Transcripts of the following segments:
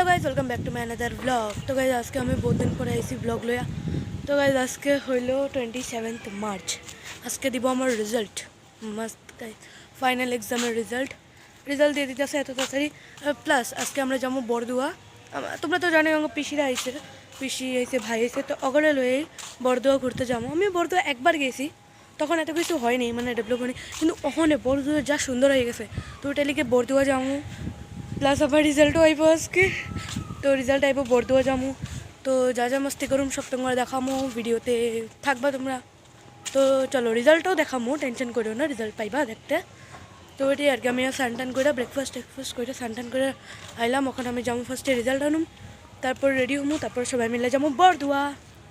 Hello guys welcome back to my another blog. तो guys आज के हमें बहुत दिन पर ऐसी ब्लॉग लिया। तो गाइज आज के हलो 27 मार्च आज के দিব আমার রেজাল্ট मस्त गाइज फाइनल एग्जामेर রেজাল্ট দিয়ে দিতেছে এত তাড়াতাড়ি। প্লাস আজকে আমরা যাবো বরদুয়া। তোমরা তো জানো আমার পিসিরা পিসি আইছে ভাই আইছে, তো অগরে লয়ে বরদুয়া ঘুরতে যাবো। আমি বরদুয়া একবার গেছি, তখন এত কিছু হয়নি, মানে ডেভেলপ হয়নি, কিন্তু ওখানে বরদুয়া যা সুন্দর হয়ে গেছে। তো ওটা লিখে বরদুয়া যাবো। প্লাস আবার রিজাল্টও আইব আজকে, তো রিজাল্ট আইব বরদুয়া যাবো। তো যা যা মস্তি করুম সব তোমরা দেখামো, ভিডিওতে থাকবা তোমরা। তো চলো রিজাল্টও দেখামো, টেনশন করিও না, রিজাল্ট পাইবা দেখতে। তো এটাই আর কি। আমি স্নান করে ব্রেকফাস্ট করে স্নান করে আইলাম। ওখানে আমি যাবো ফার্স্টে রেজাল্ট আনুম, তারপর রেডি হমু, তারপর সবাই মিলে যাবো বরদুয়া।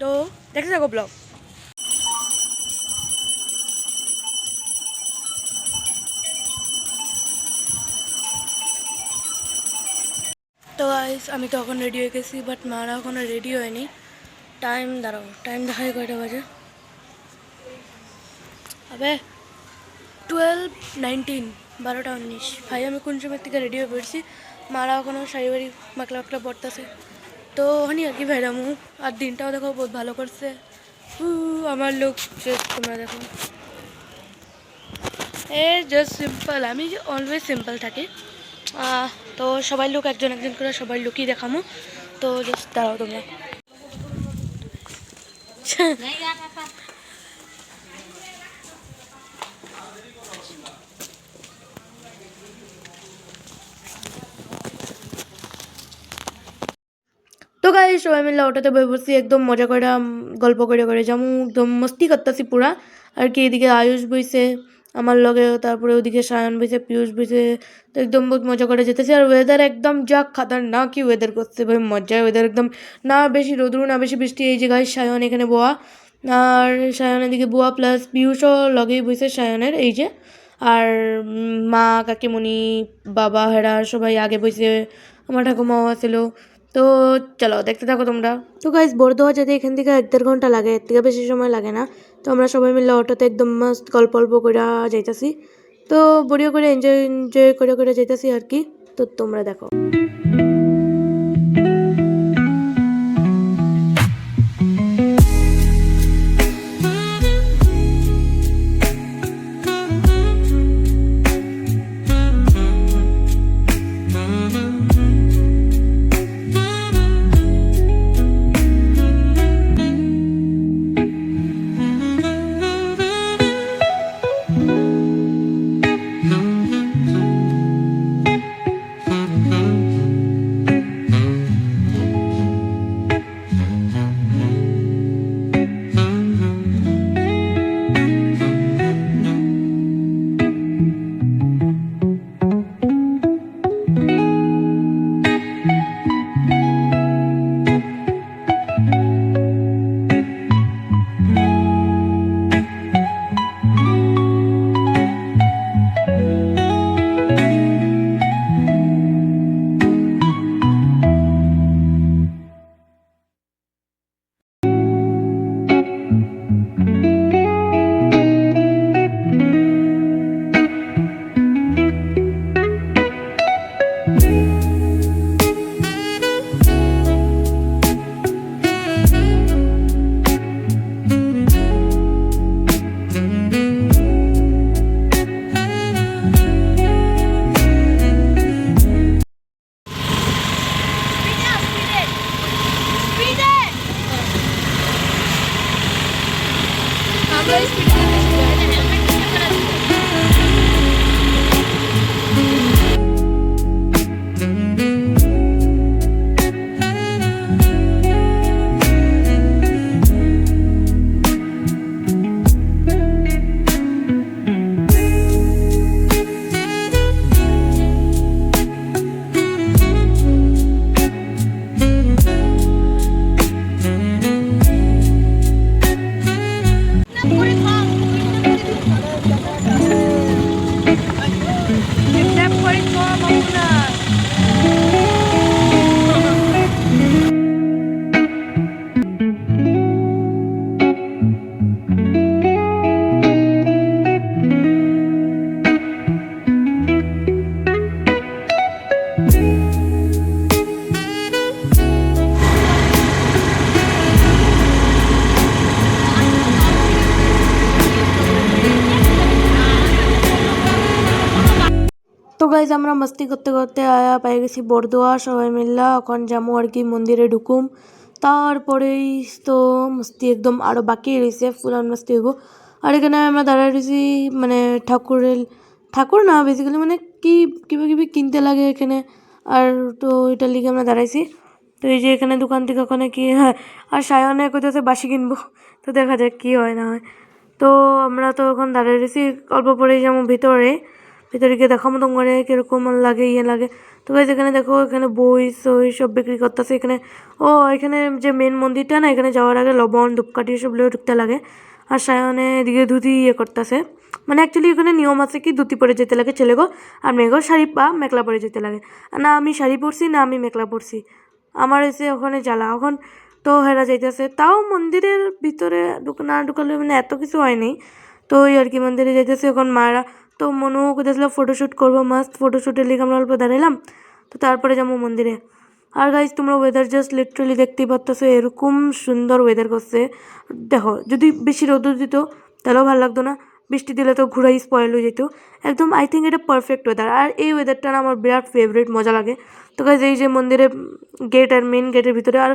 তো দেখতে থাকো ব্লগ। তো গাইস আমি তো এখন রেডি হয়ে গেছি, বাট মারা এখনো রেডি হয়নি। টাইম দাঁড়াও, টাইম দেখাই কয়টা বাজে। আবে 12:19, 12:19। ভাই আমি কোন সময় থেকে রেডি হয়ে পড়ছি, মারা এখনও শাড়ি বাড়ি মাকলা পড়তেছে। তো হানি আর কি ভাইরামু। আর দিনটাও দেখো বহুত ভালো করছে। আমার লোক তোমরা দেখো, এ জাস্ট সিম্পল। আমি অলওয়েজ সিম্পল থাকি। তো সবাই লোক একজন করে সবাই লোকই দেখামো। তো জাস্ট দাঁড়াও তোমরা। তো গাইস সবাই মিলে ওটাতে বই বসছি, একদম মজা করে গল্প করে যাবো, একদম মস্তি করতেছি পুরা আর কি। এদিকে আয়ুষ বইছে আমার লগে, তারপরে ওদিকে সায়ন বইছে, পিয়ুষ বইছে। তো একদম বহুত মজা করে যেতেছি। আর ওয়েদার একদম যা খাতারনাক কি ওয়েদার করছে ভাই, মজায় ওয়েদার একদম। না বেশি রোদ্রু না বেশি বৃষ্টি। এই যে গাইস সায়ন এখানে বোয়া, আর সায়নের দিকে বোয়া, প্লাস পিয়ুষও লগেই বইছে সায়নের এই যে। আর মা কাকিমণি বাবা হেরা সবাই আগে বইছে, আমার ঠাকুমাও আছিল। তো চলো দেখতে থাকো তোমরা। তো গাইজ বরদোয়া যেতে এখান থেকে 1-1.5 ঘন্টা লাগে, এর থেকে বেশি সময় লাগে না। তো আমরা সবাই মিলে অটোতে একদম মাস্ত গল্প করে যাইতাছি। তো বড়িও করে এনজয় করে যাইতাছি আর কি। তো তোমরা দেখো। গাইজ আমরা মস্তি করতে করতে আয়া পাই গেছি বরদোয়া, সবাই মিল্লা এখন যাবো আর কি মন্দিরে ঢুকুম। তারপরেই তো মস্তি একদম আরও বাকি রয়েছে, ফুল অন মস্তি হইব। আর এখানে আমরা দাঁড়ায় রয়েছি মানে ঠাকুর না বেসিক্যালি মানে কি কিবা কিবি কিনতে লাগে এখানে, আর তো এটার লিগে আমরা দাঁড়াইছি। তো এই যে এখানে দোকান থেকে ওখানে কি হ্যাঁ, আর সায়নে কইতেছে বাসি কিনবো, তো দেখা যাক কি হয় না হয়। তো আমরা তো এখন দাঁড়িয়ে রয়েছি, অল্প পরেই যেমন ভিতরে গিয়ে দেখাবো তোমারে কীরকম লাগে লাগে। তো গাইজ এখানে দেখো, এখানে বই সই সব বিক্রি করতেছে এখানে। ও এখানে যে মেন মন্দিরটা না, এখানে যাওয়ার আগে লবণ ধূপকাঠি সব লিয়ে ঢুকতে লাগে। আর সায়নে এদিকে ধুতি করতেছে, মানে অ্যাকচুয়ালি এখানে নিয়ম আছে কি ধুতি পরে যেতে লাগে ছেলেগো, আর মেয়েগো শাড়ি বা মেখলা পরে যেতে লাগে। না আমি শাড়ি পরছি না আমি মেখলা পরছি, আমার এসে ওখানে জ্বালা এখন। তো হেরা যাইতেছে, তাও মন্দিরের ভিতরে না ঢুকালে মানে এত কিছু হয়নি। তো ওই আর কি মন্দিরে যাইতেছে এখন মারা। তো মনু কোথাছিল ফটোশ্যুট করবো, মাস্ট ফটোশ্যুটের লিগে আমরা অল্প দাঁড়াইলাম। তো তারপরে যাবো মন্দিরে। আর গাইজ তোমরা ওয়েদার জাস্ট লিটারালি দেখতেই পারতেছো, এরকম সুন্দর ওয়েদার করছে। দেখো যদি বেশি রোদ দিত তাহলেও ভালো লাগতো না, বৃষ্টি দিলে তো ঘুরাই স্পয়েল হয়ে যেত। একদম আই থিঙ্ক এটা পারফেক্ট ওয়েদার, আর এই ওয়েদারটা না আমার বিরাট ফেভারিট, মজা লাগে। তো গাইজ এই যে মন্দিরে গেট আর মেন গেটের ভিতরে আর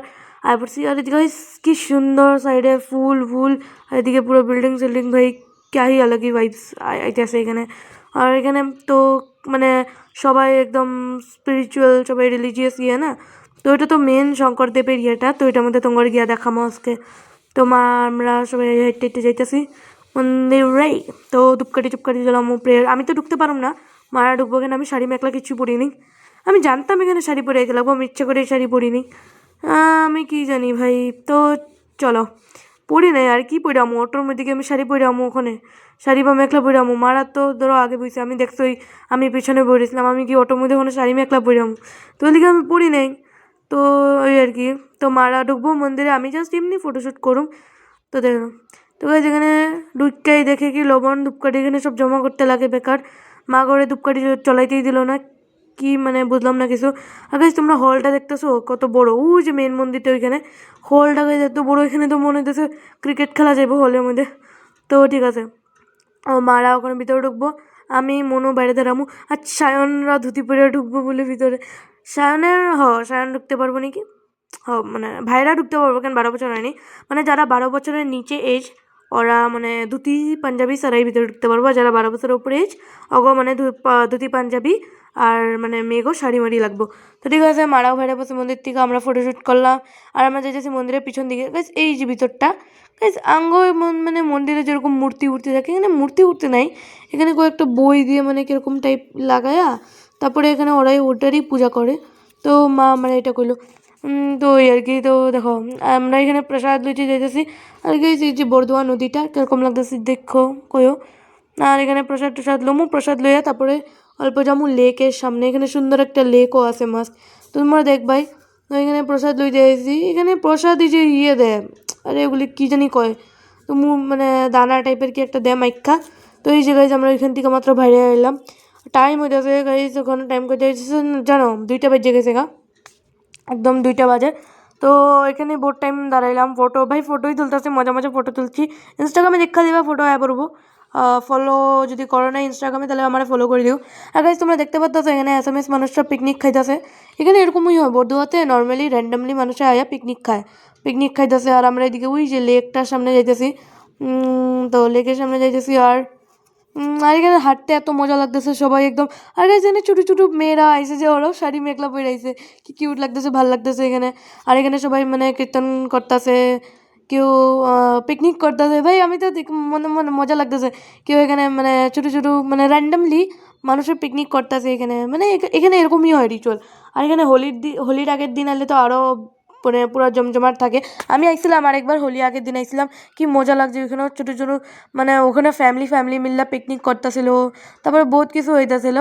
পড়ছি, আর এদিকে কি সুন্দর সাইডে ফুল ফুল, আর এদিকে পুরো বিল্ডিং সিল্ডিং, ভাই ক্যাহি আলাগই ভাইবস আইতেছে এখানে। আর এখানে তো মানে সবাই একদম স্পিরিচুয়াল, সবাই রিলিজিয়াস না। তো এটা তো মেন শঙ্করদেবের ইয়েটা, তো এটার মধ্যে তোমার গিয়া দেখামো আজকে। তো আমরা সবাই হেঁটে হেঁটে যাইতেছি মন্দিরে। তো ধূপকাঠি টুপকাঠি জ্বালামো, প্রেয়ার আমি তো ঢুকতে পারুম না, মারা ঢুকবো কেন, আমি শাড়ি মেখলা কিছু পরিনি। আমি জানতাম এখানে শাড়ি পরে গেলাম, আমি ইচ্ছে করে শাড়ি পরিনি, আমি কি জানি ভাই। তো চলো পরি নাই আর কি পরে আমু, অটোর মধ্যে আমি শাড়ি পরে আমু, ওখানে শাড়ি বা মেখলা পরে আমু। মারা তো ধরো আগে বইছে, আমি দেখছোই আমি পিছনে পড়েছিলাম, আমি কি অটোর মধ্যে ওখানে শাড়ি মেখলা পরে আমু, তো ওই লিগে আমি পরি নাই। তো ওই আর কি, তো মারা ঢুকবো মন্দিরে, আমি জাস্ট এমনি ফটোশ্যুট করুম। তো দেখো, তো যেখানে ঢুকতেই দেখে কি লবণ ধূপকাঠি এখানে সব জমা করতে লাগে বেকার, মা ঘরে ধূপকাঠি চলাইতেই দিল না, কি মানে বুঝলাম না কিছু। আর গাইজ তোমরা হলটা দেখতেছো কত বড়, ও যে মেন মন্দিরটা ওইখানে হলটা গাইজ এত বড়, এখানে তো মনে হইতেছে ক্রিকেট খেলা যাবো হলের মধ্যে। তো ঠিক আছে, ও মারা ওখানে ভিতরে ঢুকবো, আমি মনু বাইরে দাঁড়ামু, আর সায়নরা ধুতি পরে ঢুকবো বলে ভিতরে। সায়ন ঢুকতে পারবো নাকি, মানে ভাইরা ঢুকতে পারবো, কেন 12 বছর হয়নি, মানে যারা 12 বছরের নিচে এজ ওরা মানে ধুতি পাঞ্জাবি সারাই ভিতরে ঢুকতে পারবো, আর যারা 12 বছরের উপরে এজ অগো মানে ধুতি পাঞ্জাবি আর মানে মেয়েগো শাড়ি মাড়ি লাগবো। তো ঠিক আছে, মারাও ভাইরা বসে মন্দির থেকে আমরা ফটোশ্যুট করলাম। আর আমরা যাইতেছি মন্দিরের পিছন দিকে, গাইজ এই যে ভিতরটা, গাইজ আঙ্গ মানে মন্দিরে যেরকম মূর্তি উঠতে থাকে, এখানে মূর্তি উঠতে নাই, এখানে কয়েকটা বই দিয়ে মানে কীরকম টাইপ লাগায়া তারপরে এখানে ওরাই ওটারই পূজা করে। তো মা মানে এটা করলো। তো ওই আর কি, তো দেখো আমরা এখানে প্রসাদ লইতে যাইতেছি। আর কি এই যে বরদোয়া নদীটা কীরকম লাগতেছে দেখো কয়ো। আর এখানে প্রসাদ লমু, প্রসাদ লইয়া তারপরে অল্প যামু লেকের সামনে, এখানে সুন্দর একটা লেকও আছে মাছ, তোমরা দেখবাই। তো এখানে প্রসাদ লইতে আইছি, এখানে প্রসাদ এই যে দেয়, আরে ওগুলি কী জানি কয়, তো মানে দানা টাইপের কি একটা দেয় মাইক্ষা। তো এই যে গাইজ আমরা ওইখান থেকে মাত্র বাইরে এলাম, টাইম হইতেছে গাইজ, ওখানে টাইম করতে জানো 2টা বেজে গেছে গা, একদম 2টা বাজে। তো এখানে বহুত টাইম দাঁড়াইলাম, ফটোই তুলতেছি, মজা মজা ফটো তুলছি। ইনস্টাগ্রামে দেখা দিবা ফটো আয়া পড়বো, ফলো যদি করো না ইনস্টাগ্রামে তাহলে আমার ফলো করে দিও। আর গাইজ তোমরা দেখতে পাচ্ছ এখানে এস মানুষরা পিকনিক খাইতেছে, এখানে এরকমই হয় বরদোয়াতে, নর্মালি র্যান্ডামলি মানুষে আয়া পিকনিক খাইতেছে। আর আমরা এদিকে ওই যে লেকটার সামনে যাইতেছি, তো লেকের সামনে যাইতেছি। আর এখানে হাঁটতে এত মজা লাগতেছে সবাই একদম। আর এখানে ছোটো ছোটো মেয়েরা আইসে যে ওরাও শাড়ি মেখলা পরে আইসে, কি কিউট লাগতেছে, ভাল লাগতেছে এখানে। আর এখানে সবাই মানে কীর্তন করতেছে, কেউ পিকনিক করতেছে, ভাই আমি তো মনে মনে মজা লাগতেছে। কেউ এখানে মানে ছোটো ছোটো মানে র্যান্ডামলি মানুষের পিকনিক করতেছে এখানে, মানে এখানে এরকমই হয় রিচুয়াল। আর এখানে হোলির আগের দিন আলে তো আরও মানে পুরো জমজমাট থাকে। আমি আইছিলাম আরেকবার হোলি আগের দিন আইছিলাম, কি মজা লাগছে ওখানেও ছোটো ছোটো মানে ওখানে ফ্যামিলি মিল্লা পিকনিক করতেছিল, তারপরে বহুত কিছু হইতেছিল।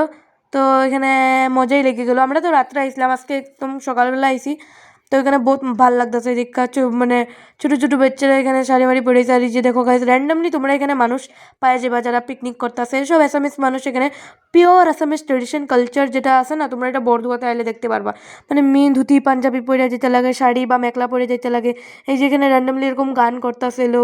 তো এখানে মজাই লেগে গেলো। আমরা তো রাত্রে আইছিলাম, আজকে একদম সকালবেলা আইছি। তো এখানে বহুত ভাল লাগতেছে দেখা, মানে ছোটো ছোটো বাচ্চারা এখানে শাড়ি মাড়ি পরেছে। আর এই যে দেখো গাইজ র্যান্ডামলি তোমরা এখানে মানুষ পায়ে যাবা যারা পিকনিক করতেছে, সব আসামিস মানুষ, এখানে পিওর আসামিস ট্রেডিশন কালচার যেটা আছে না, তোমরা এটা বরদোয়াতে আইলে দেখতে পারবা। মানে মেয়ে ধুতি পাঞ্জাবি পরে যেতে লাগে, শাড়ি বা মেখলা পরে যেতে লাগে। এই যে এখানে র্যান্ডামলি এরকম গান করতেছিল,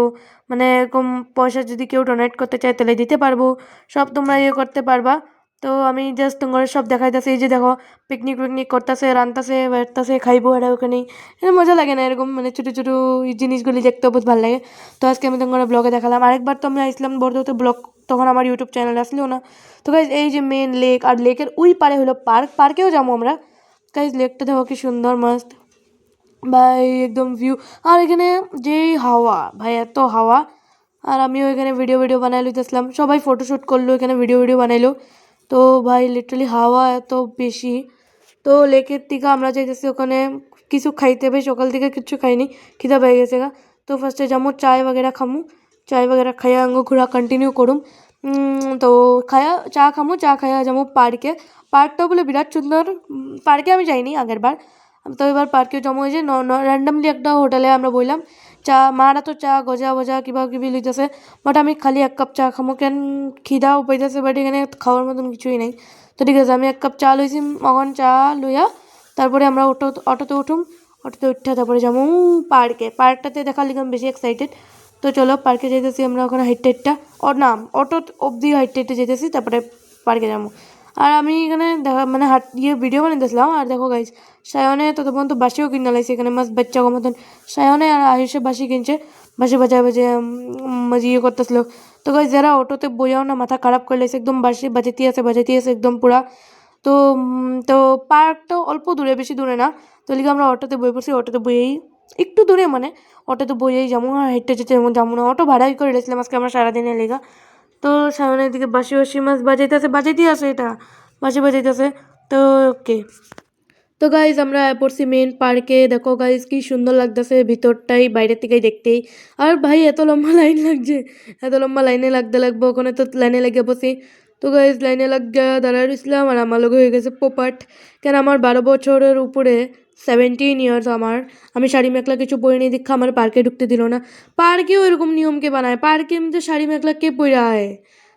মানে এরকম পয়সা যদি কেউ ডোনেট করতে চায় তাহলে দিতে পারবো, সব তোমরা ইয়ে করতে পারবা। তো আমি জাস্ট তোমার সব দেখাইতেছি, এই যে দেখো পিকনিক পিকনিক করতেছে, রানতেছে, বেড়তেছে, খাইবো এটা ওখানে, এটা মজা লাগে না এরকম, মানে ছোটো ছোটো জিনিসগুলি দেখতেও বহুত ভালো লাগে। তো আজকে আমি তোমার ব্লগে দেখালাম। আরেকবার তো আমি আসলাম বর্ধমানে ব্লগ, তখন আমার ইউটিউব চ্যানেল আসলেও না। তো গাইজ এই যে মেন লেক, আর লেকের ওই পারে হলো পার্ক, পার্কেও যাবো আমরা। গাইজ লেকটা দেখো কি সুন্দর মস্ত ভাই, একদম ভিউ। আর এখানে যেই হাওয়া ভাই, এত হাওয়া। আর আমিও এখানে ভিডিও ভিডিও বানাই লইতেছিলাম, সবাই ফটোশ্যুট করলো, এখানে ভিডিও ভিডিও বানাইলো। তো ভাই লিটারালি হাওয়া এত বেশি। তো লেকের থেকে আমরা যাইতেছি ওখানে কিছু খাইতে হবে, সকাল থেকে কিছু খাইনি, খিদা পেয়ে গেছে গা। তো ফার্স্টে যাবো চায় বগেরা খামু, চায় বগেরা খাইয়া আঙ্গো ঘোরা কন্টিনিউ করুম। তো খায়া চা খামু, চা খাইয়া যাবো পার্কে। পার্কটাও বলে বিরাট সুন্দর। পার্কে আমি যাইনি আগের বার, তো এবার পার্কে জমা হয়েছে র্যান্ডামলি একটা হোটেলে আমরা বললাম চা, মারা তো চা গজা বজা কিবা কিবি লইতেছে, বাট আমি খালি এক কাপ চা খামো, কেন খিদাও পাইতেছে, বাট এখানে খাওয়ার মতন কিছুই নেই। তো ঠিক আছে, আমি এক কাপ চা লইছি, মগন চা লইয়া তারপরে আমরা অটোতে উঠুম, অটোতে উঠে তারপরে যাবো পার্কে। পার্কটাতে দেখার লিগে আমি বেশি এক্সাইটেড। তো চলো পার্কে যেতেছি আমরা, ওখানে হাইটটা হাইটটা ওর নাম অটো অবধি হাইটটা হাইটে যেতেছি, তারপরে পার্কে যাবো। আর আমি এখানে দেখা মানে ভিডিও বানাইতেছিলাম, আর দেখো গাইজ সায়নে ততক্ষণ তো বাসিও কিনে লাইছে, এখানে মাছ বাচ্চা মতন সায়নে আর আয়ুষে বাসি কিনছে, বাসি বাজায় বাজে ইয়ে করতেছিল। তো গাইজ যারা অটোতে বইয়াও না মাথা খারাপ করে লাইছে, একদম বাসি বাজাইতে আছে একদম পুরা। তো তো পার্কটা অল্প দূরে, বেশি দূরে না। তো লিগে আমরা অটোতে বই পড়ছি, অটোতে বইয়েই একটু দূরে, মানে অটোতে বইয়েই যাবো, আর হেঁটে যেতে যাবো না, অটো ভাড়াই করে রেখেছিলাম আজকে আমরা সারাদিনের লেগা। তো সামনের দিকে বাসি বাসি মাছ বাজাইতে আছে এটা বাজাইতে আছে। তো ওকে, তো গাইজ আমরা পড়ছি মেন পার্কে। দেখো গাইজ কি সুন্দর লাগতেছে ভিতরটাই, বাইরের থেকেই দেখতেই। আর ভাই এত লম্বা লাইন লাগছে, এত লম্বা লাইনে লাগবো, ওখানে তো লাইনে লাগিয়ে বসি। তো গাইজ লাইনে লাগিয়ে দাঁড়ায় রয়েছিলাম, আর আমার লোক হয়ে গেছে পোপাট, কেন আমার 12 বছরের উপরে, 17 ইয়ার্স আমার। আমি শাড়ি মেখলা কিছু পরিনি দীক্ষা আমার পার্কে ঢুকতে দিল না। পার্কেও এরকম নিয়মকে বানায়, পার্কে এমনি শাড়ি মেখলা কে পরায়?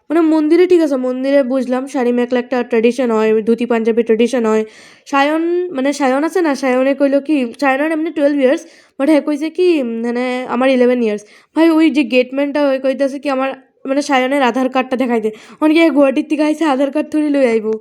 মানে মন্দিরে ঠিক আছে, মন্দিরে বুঝলাম শাড়ি মেখলা একটা ট্র্যাডিশন হয়, ধুতি পাঞ্জাবি ট্র্যাডিশন হয়। সায়ন মানে সায়ন আছে না, সায়নে কইলো কি, সায়নের এমনি 12 ইয়ার্স, বাট হ্যাঁ কইছে কি মানে আমার 11 ইয়ার্স। ভাই ওই যে গেটম্যানটা ওই কইতেছে কি আমার মানে সায়নের আধার কার্ডটা দেখাইতে, অনেকে গুয়াহাটির থেকে আইসে আধার কার্ড থরি লই আইবো।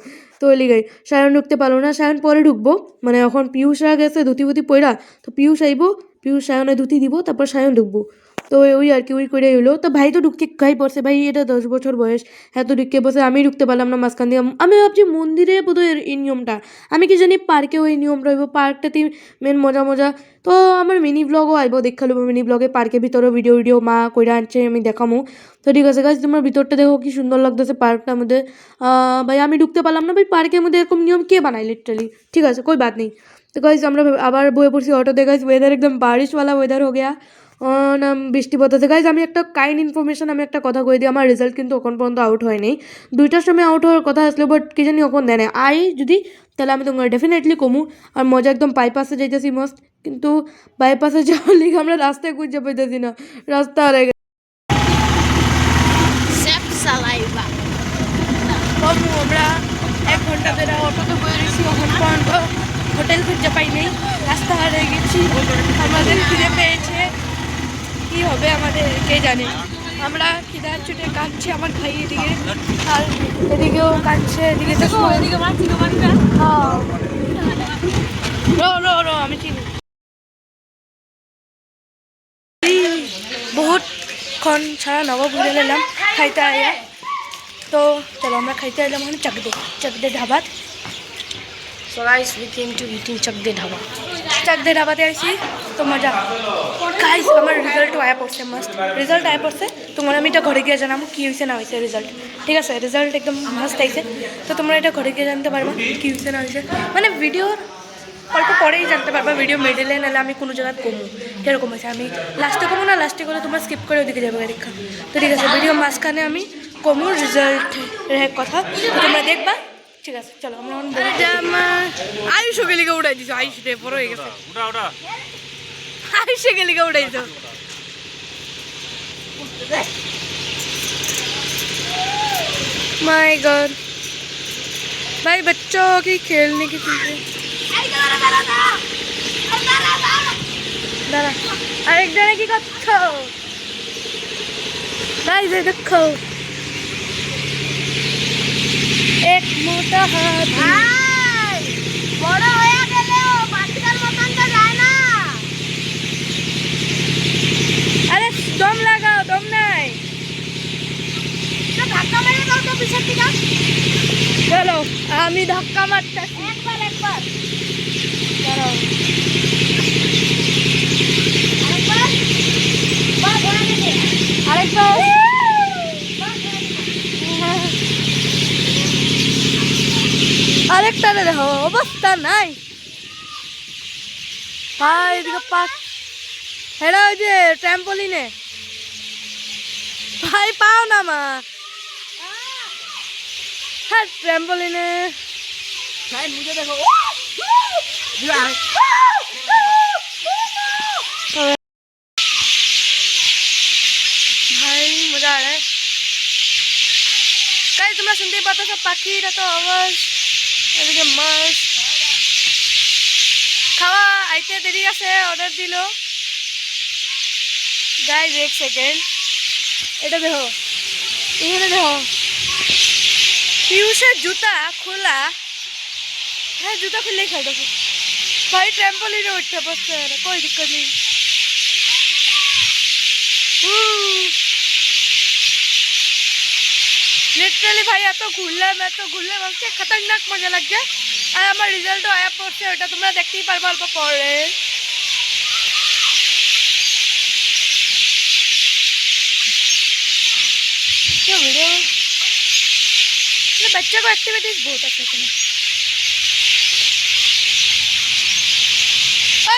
তো ওই লিগাই সায়ন ঢুকতে পারলো না, সায়ন পরে ঢুকবো, মানে এখন পিয়ুষরা গেছে ধুতি বুতি পইরা, তো পিয়ুষ আইবো, পিয়ুষ সায়নে ধুতি দিব, তারপর সায়ন ঢুকবো। তো ওই আর কি ওই করে হইলো। তো ভাই তো ঢুকতে গাই পড়ছে, ভাই এটা 10 বছর বয়স, হ্যাঁ তো ঢুকতে বসে, আমি ঢুকতে পারলাম না মাঝখান দিয়ে। আমি ভাবছি মন্দিরে বোধহয় এই নিয়মটা, আমি কি জানি পার্কেও এই নিয়ম রইব, পার্কটাতে মেন মজা মজা। তো আমার মিনি ব্লগও আইব, দেখা লব মিনি ব্লগে, পার্কের ভিতরেও ভিডিও ভিডিও মা কইরা আনছে আমি দেখামো। তো ঠিক আছে গাছ, তোমার ভিতরটা দেখো কি সুন্দর লাগতেছে পার্কটার মধ্যে। ভাই আমি ঢুকতে পারলাম না, ভাই পার্কের মধ্যে এরকম নিয়ম কে বানায় লিটারালি। ঠিক আছে কোই বাত নেই। তো গাইজ আমরা আবার বয়ে পড়ছি অটোতে। গাইজ ওয়েদার একদম বারিশওয়ালা ওয়েদার হো গিয়া, না বৃষ্টি পড়তেছে। গাইজ আমি একটা কাইন্ড ইনফরমেশন, আমি একটা কথা কই দিই, আমার রেজাল্ট কিন্তু এখন পর্যন্ত আউট হয়নি। 2টার সময় আউট হওয়ার কথা আসলো, বাট কি জানি এখন দেয় না। যদি তাহলে আমি তোমার ডেফিনেটলি কমু। আর মজা একদম বাইপাসে যাইতেছি মস্ত, কিন্তু বাইপাসে যাওয়ার লিগে আমরা রাস্তায় খুঁজে পাইতেছি না, রাস্তা হারাই গেছে। আমরা 1 ঘন্টা ধরে অটোতে বয়ে রয়েছি, এখন পর্যন্ত হোটেল খুঁজে পাই নেই, রাস্তা হারিয়ে গেছি, আমাদের খিদে পেয়েছে, কি হবে আমাদের কে জানে। আমরা খিদার ছুটে কাঁদছি, আমার ভাই এদিকে, আর এদিকেও কাঁদছে, এদিকে হ্যাঁ আমি চিনি। বহুতক্ষণ ছাড়া নবাব ঘুরে এলাম খাইতে আয়া। তো চলো আমরা খাইতে এলাম এখন চাকদে ধাবাত। So guys, we came to eating চাকদে ধাবাতে আইছি, তো মজা। গাইস আমার রেজাল্টও আয়া পড়ছে, মাস্ট রেজাল্ট আয়া পড়ছে। তোমার আমি এটা ঘরে গিয়ে জানাবো কী হয়েছে না হয়েছে রেজাল্ট, ঠিক আছে? রেজাল্ট একদম মাস্ট আইছে, তো তোমরা এটা ঘরে গিয়ে জানতে পারবা কী হয়েছে না হয়েছে, মানে ভিডিওর অল্প পরেই জানতে পারবা, ভিডিও মিডলে নাহলে আমি কোনো জায়গায় কমু কীরকম হয়েছে। আমি লাস্টে কমু না, লাস্টে করে তোমরা স্কিপ করে ওদিকে যাবে পরীক্ষা। তো ঠিক আছে, ভিডিও মাঝখানে আমি কমু রেজাল্টের কথা, তোমরা দেখবা, ঠিক আছে? চলো আমরা আয়ুষ গেলিকে উঠাই দিছো, আয়ুষ রে বড় হয়ে গেছে, আয়ুষে গেলিকে উঠাই দিছো। माय गॉड भाई, बच्चों की खेलने की चीजें। আরেক জনে কি করছো ভাই? দেখো এক মোটা হাত ভাই বড় হয়ে গেলেও বাচ্চার মতন তো যায় না। আরে দম লাগাও, দম নাই। তো ধাক্কা মেরে দাও তো পিছের দিকে। চলো আমি ধাক্কা মারতেছি। একবার একবার দাঁড়াও। আরেকবার বাস হয়ে গেছে। আরেকবার। বাস হয়ে গেছে। আরেকটারে দেখো অবস্থা নাই ভাই। এদিকে পাক হেরা ওই যে ট্র্যাম্পোলিনে ভাই পাও না মা। হ্যাঁ ট্র্যাম্পোলিনে ভাই মুझे देखो। ভাই মজা आ रहा है। गाइस তোমরা শুনতেই পাচ্ছ সব পাখির এত আওয়াজ। এদিকে মাছ খাওয়া আইতে দেরি আছে, অর্ডার দিল। গাইস এক সেকেন্ড, এটা দেখো, এখানে দেখো পিয়ুষের জুতা খোলা। হ্যাঁ জুতা খুললেই খাই দেখো ভাই। ট্র্যাম্পোলিনে উঠতে পারছে না, कोई दिक्कत नहीं। লিটারালি ভাই এত ঘুরলাম ভাবছি খতরনাক মজা লাগছে। আর আমার রেজাল্টও আয়া পড়ছে, ওটা তোমরা দেখতেই পারবো অল্প পরে। क्या वीडियो बच्चे को एक्टिविटीज बहुत अच्छे हैं।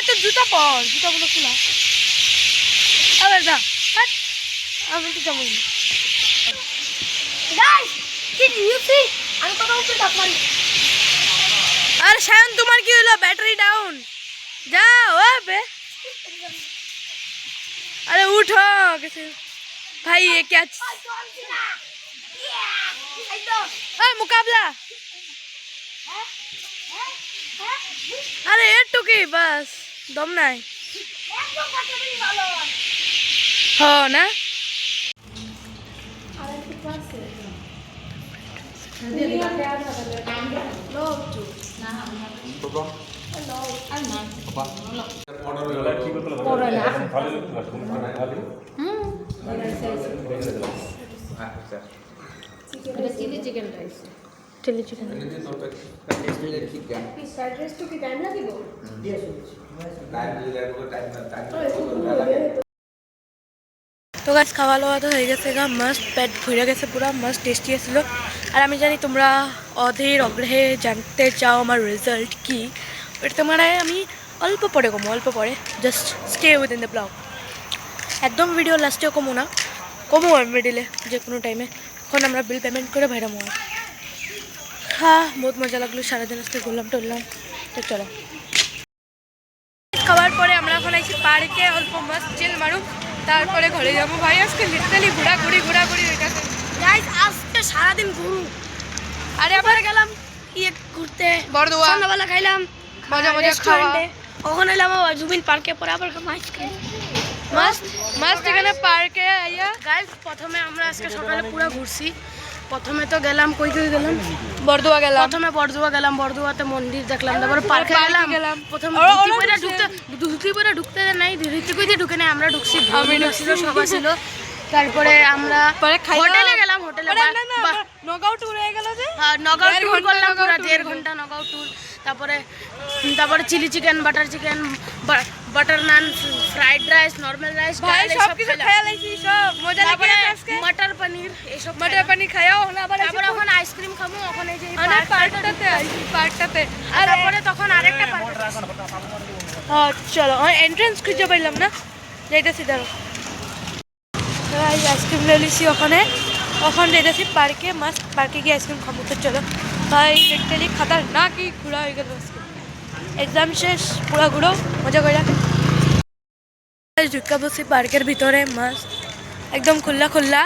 तो जूता पहन, जूता गुलो खुला। अबे जा हट, আমি তো যাবই না। গাইস ডিড ইউ সি আমি তো উপরে ডাক মারি। আরে শায়ন তোমার কি হলো? Battery down. যাও अबे। अरे उठो कैसे भाई, ये क्या मुकाबला? अरे एटुकी बस, दम নাই। हाँ ना chilli chicken rice. Chilli chicken তো গাছ খাওয়া দাওয়া তো হয়ে গেছে গা, মাস্ট পেট ভরে গেছে পুরা, মাস্ট টেস্টি আসলো। আর আমি জানি তোমরা অধীর অগ্রহে জানতে চাও আমার রেজাল্ট কি, ওটা তোমরা আমি অল্প পরে কমো, অল্প পরে। Just stay within the blog. একদম ভিডিও লাস্টেও কমো না, কমো মিডিলে যে কোনো টাইমে। এখন আমরা বিল পেমেন্ট করে বাইরামো। হ্যাঁ বহুত মজা লাগলো, সারাদিন আজকে ঘুরলাম টুরলাম। তো চলো খাওয়ার পরে আমরা এখন আইছি পার্কে, অল্প মাস্ট চিল মারু, তারপরে ঘরে যাবো। ভাই আজকে লিটারালি ঘোরাঘুরি হয়ে গেছে। গাইস আজকে সারাদিন ঘুরু। আরে আমরা গেলাম ইয়ে ঘুরতে বড়দোয়া, সন্ধ্যাবেলা খাইলাম মজা মজা খাওয়া। ওখানে এলাম জুবিন পার্কে, পরে আবার আইসক্রিম মাস্ট মাস্ট এখানে পার্কে আইয়া। গাইস প্রথমে আমরা আজকে সকালে পুরো ঘুরছি। প্রথমে তো গেলাম কই গেলাম, বড়দোয়া গেলাম। প্রথমে বড়দোয়া গেলাম, বড়দোয়াতে মন্দির দেখলাম, তারপর পার্কে গেলাম। প্রথম ধুতি পরে ঢুকতে নাই, ঋতিক দিয়ে ঢুকে নাই, আমরা ঢুকছি, আমি ঢুকছিল, সবাই ছিল। তারপরে আমরা হোটেলে গেলাম, হোটেলে নগাঁও ট্যুর হয়ে গেল যে, নগাঁও ট্যুর করলাম পুরো 1.5 ঘন্টা নগাঁও ট্যুর। তারপরে chilli chicken, butter chicken, butter naan, fried rice, normal rice, ভাই সব কিছু খায়া লাইছি, সব মজা লাগে আজকে। মটর পনির, এইসব মটর পনির খায়াও হলো। আবার তারপরে এখন আইসক্রিম খাবো ওখানে, যে পার্কটাতে আইছি, পার্কটাতে। আর তারপরে তখন আরেকটা পার্ক। হ্যাঁ চলো, এন্ট্রান্স খুঁজে পাইলাম না, যাইতেছি দাঁড়ো। আইসক্রিম ले लीसी ওখানে, ওখানে যাইতেছি পার্কে। মাস্ট পার্কে গিয়ে আইসক্রিম খাবো। তো চলো ভাই, লিটারালি খতরনাকই ঘোরা হয়ে গেল আজকে। এক্সাম শেষ, পুরা ঘুরো মজা করে। ঢুকা বসি পার্কের ভিতরে, মাস্ট একদম খোলা খোলা।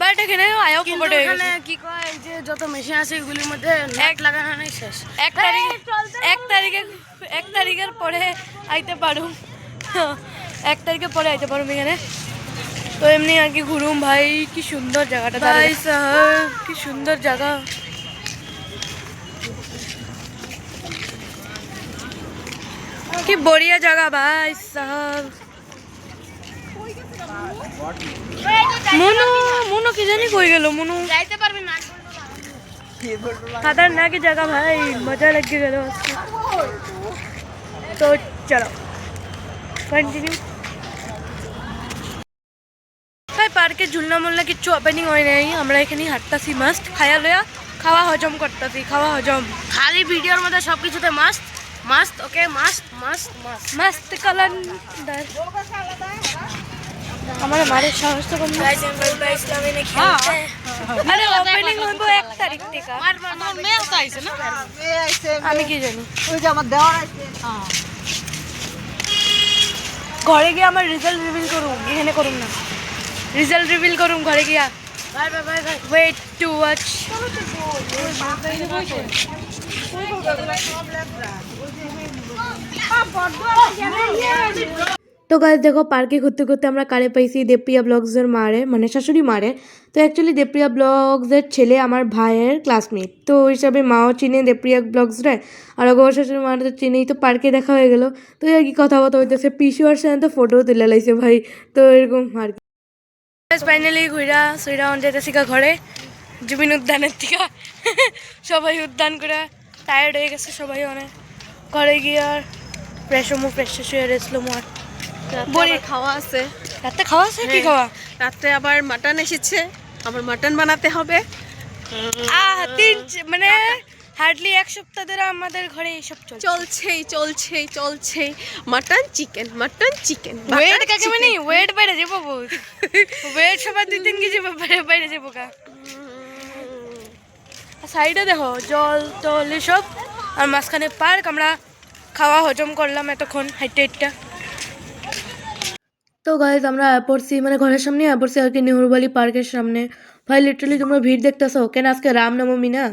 বাট এখানে আয়ও কমফোর্ট হয়ে গেছে। কি কয় যে যত মেশিন আছে এগুলির মধ্যে এক লাগানো নাই শেষ। এক তারিখের পরে আইতে পারুম, 1 তারিখের পরে আইতে পারুম এখানে। তো এমনি আর কি ঘুরুম। ভাই কি সুন্দর জায়গাটা, ভাই সাহেব কি সুন্দর জায়গা। কি বড়িয়া জায়গা ভাই সাহেব। মুনু মুনু কি জানি কই গেল মুনু যাইতে পারবি না खतरनाक जगह भाई मजा लग गया तो चलो कंटिन्यू ভাই পার্কে ঝুলনা মুলনা কিচ্ছু ওপেনিং হয় নাই আমরা এখানে হাঁটতাছি মাস্ট খায়া লয়া খাওয়া হজম করতেছি খাওয়া হজম খালি ভিডিওর মধ্যে সবকিছুতে মাস্ট মাস্ট ওকে মাস্ট মাস্ট মাস্ট मस्त कलंदर हमारे मारे साहस तो कम गाइस हम बलबा इस्लामी ने खेलते हैं अरे ओपनिंग হইবো 1 তারিখ থেকে मार मार मार मैं तो आइছে না আমি কি জানি ওই যে আমার দেওয়ার আছে ঘরে গিয়ে আমার রেজাল্ট রিভিল করুম এখানে করুম না রেজাল্ট রিভিল করুম ঘরে গিয়া bye bye bye bye wait to watch তো গাইজ দেখো পার্কে ঘুরতে ঘুরতে আমরা কারে পাইছি দেবপ্রিয়া ব্লগসের মারে মানে শাশুড়ি মারে তো অ্যাকচুয়ালি দেবপ্রিয়া ব্লগসের ছেলে আমার ভাইয়ের ক্লাসমেট তো ওই হিসাবে মাও চিনে দেবপ্রিয়া ব্লগসরে আর অগর শাশুড়ি মারে তো চিনেই তো পার্কে দেখা হয়ে গেল তো আর কি কথা বলতে হইতেছে পিসু আর সাথে তো ফটো তুলে লাইছে ভাই তো এরকম আর কি ফাইনালি ঘুরা সুইরা যেতেছি ঘরে জুবিন উদ্যানের থেকে সবাই উদ্যান করে টায়ার্ড হয়ে গেছে সবাই অনেক ঘরে গিয়ে আর ফ্রেশ শুয়ে রেস্ট আর বড়ি খাওয়া আছে রাতে খাওয়া আছে কি খাওয়া রাতে আবার মাটন এসেছে আবার মাটন বানাতে হবে মানে হার্ডলি এক সপ্তাহ ধরে আমাদের ঘরে এইসব চলছেই মাটন চিকেন ওয়েট কাকে মানে ওয়েট বেড়ে যাবো বহুত ওয়েট সবার 2-3 কেজি বেড়ে যাবো কা সাইডে দেখো জল টল এসব আর মাঝখানে পার্ক আমরা খাওয়া হজম করলাম এতক্ষণ হাইটটা তো গাইজ আমরা পড়ছি মানে ঘরের সামনে পড়ছি আর কি নেহরুবালি পার্কের সামনে ভাই লিটারালি তোমরা ভিড় দেখতেছো কেন আজকে রামনবমী না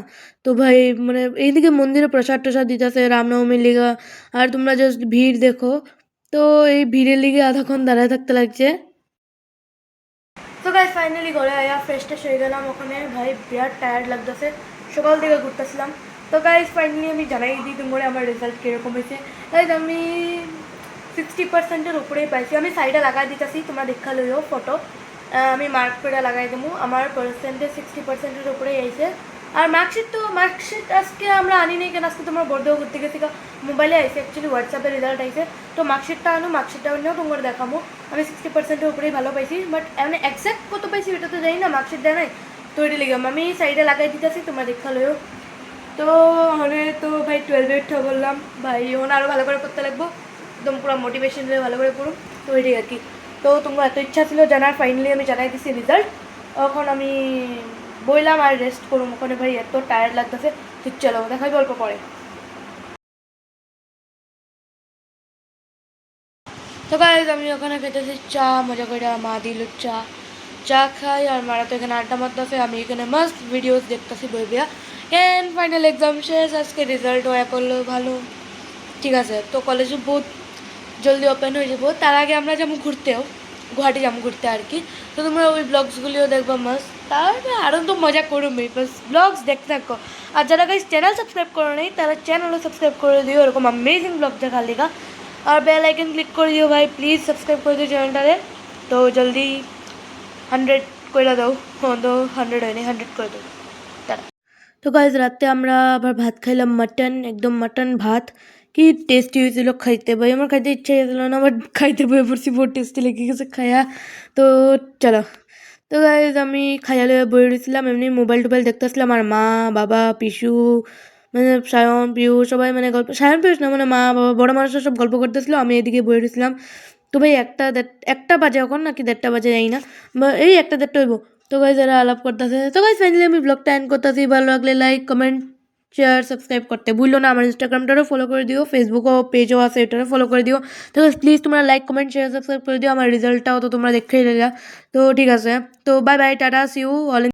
তো ভাই মানে এইদিকে মন্দিরে প্রসাদ টসাদ দিতেছে রামনবমীর লিগা আর তোমরা জাস্ট ভিড় দেখো তো এই ভিড়ের লিগে আধাক্ষণ দাঁড়ায় থাকতে লাগছে তো গাইজ ফাইনালি ঘরে আয়া ফ্রেশ ট্রেশ হয়ে গেলাম ওখানে ভাই বিরাট টায়ার্ড লাগতেছে সকাল থেকে ঘুরতেছিলাম তো গাইজ ফাইনালি আমি জানাই দিই তোমরা আমার রেজাল্ট কীরকম হয়েছে গাইজ আমি 60%-এর উপরেই পাইছি আমি সাইডে লাগাই দিতেছি তোমরা দেখা লইও ফটো আমি মার্ক করে লাগাই দেবো আমার পার্সেন্টেজ 60%-এর উপরেই আইছে আর মার্কশিট আজকে আমরা আনি নাই কেন আজকে তোমার বর্ধও ঘুরতে গেছি মোবাইলে আইছে অ্যাকচুয়ালি হোয়াটসঅ্যাপে রেজাল্ট আইছে তো মার্কশিটটা আনিও তোমার দেখাবো আমি 60%-এর উপরেই ভালো পাইছি বাট মানে এক্সাক্ট কত পাইছি এটা তো জানি না মার্কশিট দেয় নাই তো এটা লিখলাম আমি সাইডে লাগাই দিতেছি তোমরা দেখা লইও তো হলে তো ভাই 12 উঠে বললাম ভাই ওনা আরও ভালো করে করতে লাগবো একদম পুরো মোটিভেশন দিয়ে ভালো করে করুন তো এটাই আর কি তো তোমরা এত ইচ্ছা ছিল জানার ফাইনালি আমি জানাই দিছি রেজাল্ট এখন আমি বইলাম আর রেস্ট করুম ওখানে ভাই এত টায়ার্ড লাগতেছে ঠিক চলো দেখাই অল্প পরে তো গাইজ আমি ওখানে খেতেছি চা মজা করে মা দিল চা খাই আর মারা তো এখানে আড্ডা মারতেছে আমি এখানে মাস্ট ভিডিওস দেখতেছি বই বিয়া এন্ড ফাইনাল এক্সাম শেষ আজকে রেজাল্ট হয়ে পড়লো ভালো ঠিক আছে তো কলেজে বহুত জলদি ওপেন হয়ে যাবো তার আগে আমরা যাবো গুয়াহাটি যাবো ঘুরতে আর কি তো তোমরা ওই ব্লগসগুলিও দেখবো মাস্ট তারপরে আরও তো মজা করবে বাস ব্লগস দেখতে থাকো আর যারা গাইজ চ্যানেল সাবস্ক্রাইব করে নেই তারা চ্যানেলও সাবস্ক্রাইব করে দিও এরকম অ্যামেজিং ব্লগ দেখার লেগা আর বেল আইকন ক্লিক করে দিও ভাই প্লিজ সাবস্ক্রাইব করে দিও চ্যানেলটারে তো জলদি 100 করে দাও তো 100 হয়নি 100 করে দাও তারা তো গাইজ রাতে আমরা আবার ভাত খাইলাম মাটন একদম মাটন ভাত কি টেস্টি হয়েছিল খাইতে ভাই আমার খাইতে ইচ্ছা হয়েছিল না আবার খাইতে বয়ে পড়ছি বহুত টেস্টি লেগে গেছে খায়া তো চলো তো গাইজ আমি খাইয়া লয়ে বয়ে রয়েছিলাম এমনি মোবাইল টোবাইল দেখতেছিলাম আর মা বাবা পিসু মানে সায়ন পিউ সবাই মানে গল্প সায়ন পিউস না মানে মা বাবা বড় মানুষরা সব গল্প করতেছিল আমি এদিকে বয়ে রয়েছিলাম তো ভাই একটা বাজে এখন নাকি 1:30 বাজে যাই না এই 1:30 হইব তো গাইজ এরা আলাপ করতেছে তো গাইজ ফাইনালি আমি ব্লগটা এন্ড করতেছি ভালো লাগলে লাইক কমেন্ট শেয়ার সাবস্ক্রাইব করতে ভুলো না আমার ইনস্টাগ্রামটারও ফলো করে দিও ফেসবুকও পেজও আছে এটারও ফলো করে দিও তো প্লিজ তোমরা লাইক কমেন্ট শেয়ার সাবস্ক্রাইব করে দিও আমার রেজাল্টটাও তো তোমরা দেখেই নিলা তো ঠিক আছে তো bye bye tata see you all